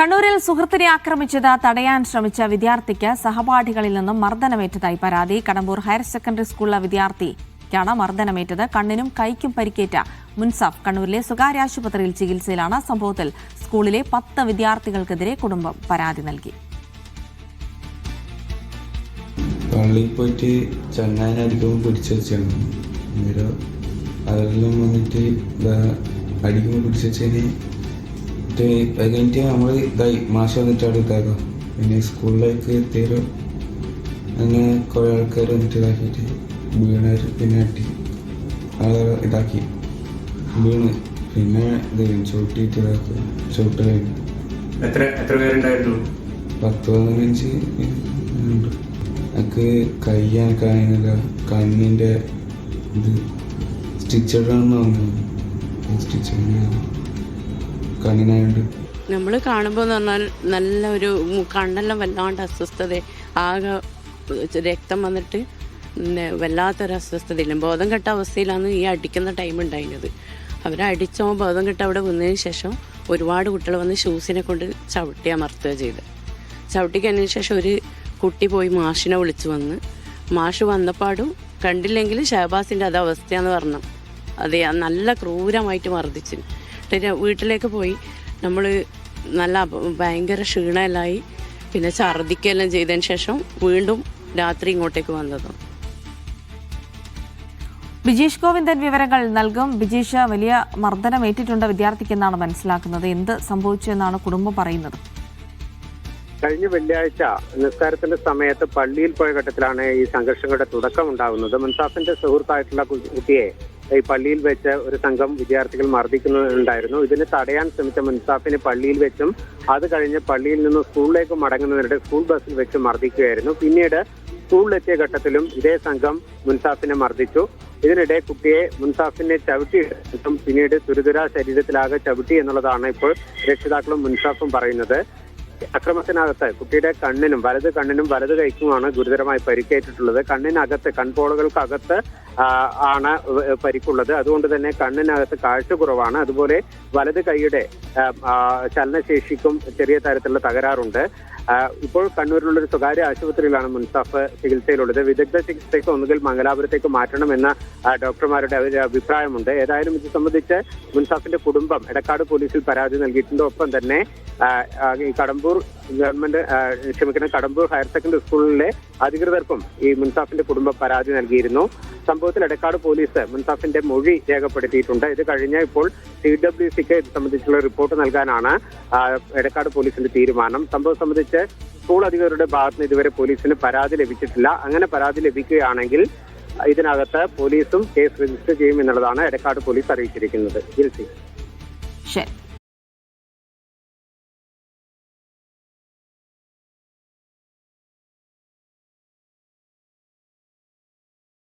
കണ്ണൂരിൽ സുഹൃത്തിനെ ആക്രമിച്ചത് തടയാൻ ശ്രമിച്ച വിദ്യാർത്ഥിക്ക് സഹപാഠികളിൽ നിന്നും മർദ്ദനമേറ്റതായി പരാതി. കടമ്പൂർ ഹയർ സെക്കൻഡറി സ്കൂളിലെ വിദ്യാർത്ഥിക്കാണ് മർദ്ദനമേറ്റത്. കണ്ണിനും കൈക്കും പരിക്കേറ്റ മുൻസാഫ് കണ്ണൂരിലെ സ്വകാര്യ ആശുപത്രിയിൽ ചികിത്സയിലാണ്. സംഭവത്തിൽ സ്കൂളിലെ 10 വിദ്യാർത്ഥികൾക്കെതിരെ കുടുംബം പരാതി നൽകി. പള്ളിയിൽ പോയിട്ട് ചങ്ങാനടിക്കുമ്പോൾ പിടിച്ചുവെച്ചാണ്. അതെല്ലാം വന്നിട്ട് അടിക്കുമ്പോൾ പിടിച്ചുവെച്ചതിന് കഴിഞ്ഞിട്ട് നമ്മൾ മാഷ വന്നിട്ട് അവിടെ ഇതാക്കാം. പിന്നെ സ്കൂളിലേക്ക് എത്തിയാലോ അങ്ങനെ കുറേ ആൾക്കാർ വന്നിട്ട് ഇതാക്കിയിട്ട് വീണാർ പിന്നെ അട്ടി ഇതാക്കി വീണ് പിന്നെ ഇത് ചവിട്ടിയിട്ട് ഇതാക്കി ചവിട്ട് കഴിഞ്ഞു. എത്ര പേരുണ്ടായിരുന്നു? 10-15 ഉണ്ട്. എനിക്ക് കയ്യാൻ കഴിയുന്നില്ല. കണ്ണിൻ്റെ ഇത് സ്റ്റിച്ചിടാന്ന് പറഞ്ഞു. സ്റ്റിച്ച് കണ്ണിനായുണ്ട്. നമ്മൾ കാണുമ്പോൾ എന്ന് പറഞ്ഞാൽ നല്ല ഒരു കണ്ണെല്ലാം വല്ലാണ്ട് അസ്വസ്ഥത, ആകെ രക്തം വന്നിട്ട് വല്ലാത്തൊരു അസ്വസ്ഥതയില്ല. ബോധം കെട്ട അവസ്ഥയിലാണ് ഈ അടിക്കുന്ന ടൈം ഉണ്ടായിരുന്നത്. അവരടിച്ചോ ബോധം കെട്ട അവിടെ വന്നതിന് ശേഷം ഒരുപാട് കുട്ടികൾ വന്ന് ഷൂസിനെ കൊണ്ട് ചവിട്ടി അമർത്തുക ചെയ്ത്. ചവിട്ടി കഴിഞ്ഞതിന് ശേഷം ഒരു കുട്ടി പോയി മാഷിനെ വിളിച്ചു വന്ന് മാഷ് വന്നപ്പാടും കണ്ടില്ലെങ്കിൽ ഷഹബാസിൻ്റെ അത് അവസ്ഥയാന്ന് പറഞ്ഞു. അതെ, നല്ല ക്രൂരമായിട്ട് മർദ്ദിച്ചു. വീട്ടിലേക്ക് പോയി നമ്മൾ നല്ല ഭയങ്കര ക്ഷീണമെല്ലായി, പിന്നെ ഛർദിക്കെല്ലാം ചെയ്തതിന് ശേഷം വീണ്ടും രാത്രി ഇങ്ങോട്ടേക്ക് വന്നത്. ബിജീഷ് ഗോവിന്ദൻ വിവരങ്ങൾ നൽകും. ബിജീഷ്, വലിയ മർദ്ദനമേറ്റിട്ടുണ്ട് വിദ്യാർത്ഥിക്കെന്നാണ് മനസ്സിലാക്കുന്നത്. എന്ത് സംഭവിച്ചു എന്നാണ് കുടുംബം പറയുന്നത്? കഴിഞ്ഞ വെള്ളിയാഴ്ച നിസ്കാരത്തിന്റെ സമയത്ത് പള്ളിയിൽ പോയ ഘട്ടത്തിലാണ് ഈ സംഘർഷങ്ങളുടെ തുടക്കം ഉണ്ടാകുന്നത്. മുൻസാഫിന്റെ സുഹൃത്തായിട്ടുള്ള കുട്ടിയെ ഈ പള്ളിയിൽ വെച്ച് ഒരു സംഘം വിദ്യാർത്ഥികൾ മർദ്ദിക്കുന്നുണ്ടായിരുന്നു. ഇതിന് തടയാൻ ശ്രമിച്ച മുൻസാഫിനെ പള്ളിയിൽ വെച്ചും അത് കഴിഞ്ഞ് പള്ളിയിൽ നിന്ന് സ്കൂളിലേക്ക് മടങ്ങുന്നതിനിടെ സ്കൂൾ ബസ്സിൽ വെച്ച് മർദ്ദിക്കുകയായിരുന്നു. പിന്നീട് സ്കൂളിലെത്തിയ ഘട്ടത്തിലും ഇതേ സംഘം മുൻസാഫിനെ മർദ്ദിച്ചു. ഇതിനിടെ കുട്ടിയെ മുൻസാഫിനെ ചവിട്ടിയിട്ടും പിന്നീട് തുരുതുര ശരീരത്തിലാകെ ചവിട്ടി എന്നുള്ളതാണ് ഇപ്പോൾ രക്ഷിതാക്കളും മുൻസാഫും പറയുന്നത്. അക്രമത്തിനകത്ത് കുട്ടിയുടെ വലത് കണ്ണിനും വലത് കൈക്കുമാണ് ഗുരുതരമായി പരിക്കേറ്റിട്ടുള്ളത്. കണ്ണിനകത്ത് കൺപോളകൾക്കകത്ത് ആണ് പരിക്കുള്ളത്. അതുകൊണ്ട് തന്നെ കണ്ണിനകത്ത് കാഴ്ച കുറവാണ്. അതുപോലെ വലത് കൈയുടെ ചലനശേഷിക്കും ചെറിയ തരത്തിലുള്ള തകരാറുണ്ട്. ഇപ്പോൾ കണ്ണൂരിലുള്ളൊരു സ്വകാര്യ ആശുപത്രിയിലാണ് മുൻസാഫ് ചികിത്സയിലുള്ളത്. വിദഗ്ധ ചികിത്സയ്ക്ക് ഒന്നുകിൽ മംഗലാപുരത്തേക്ക് മാറ്റണമെന്ന ഡോക്ടർമാരുടെ അഭിപ്രായമുണ്ട്. ഏതായാലും ഇത് സംബന്ധിച്ച് മുൻസാഫിന്റെ കുടുംബം എടക്കാട് പോലീസിൽ പരാതി നൽകിയിട്ടുണ്ട്. ഒപ്പം തന്നെ ഈ കടമ്പൂർ ഹയർ സെക്കൻഡറി സ്കൂളിലെ അധികൃതർക്കും ഈ മുൻസാഫിന്റെ കുടുംബം പരാതി നൽകിയിരുന്നു. സംഭവത്തിൽ എടക്കാട് പോലീസ് മുൻസാഫിന്റെ മൊഴി രേഖപ്പെടുത്തിയിട്ടുണ്ട്. ഇത് കഴിഞ്ഞ ഇപ്പോൾ CWCക്ക് ഇത് സംബന്ധിച്ചുള്ള റിപ്പോർട്ട് നൽകാനാണ് എടക്കാട് പോലീസിന്റെ തീരുമാനം. സംഭവം സംബന്ധിച്ച് സ്കൂൾ അധികൃതരുടെ ഭാഗത്ത് നിന്ന് ഇതുവരെ പോലീസിന് പരാതി ലഭിച്ചിട്ടില്ല. അങ്ങനെ പരാതി ലഭിക്കുകയാണെങ്കിൽ ഇതിനകത്ത് പോലീസും കേസ് രജിസ്റ്റർ ചെയ്യും എന്നുള്ളതാണ് എടക്കാട് പോലീസ് അറിയിച്ചിരിക്കുന്നത്. ശരി.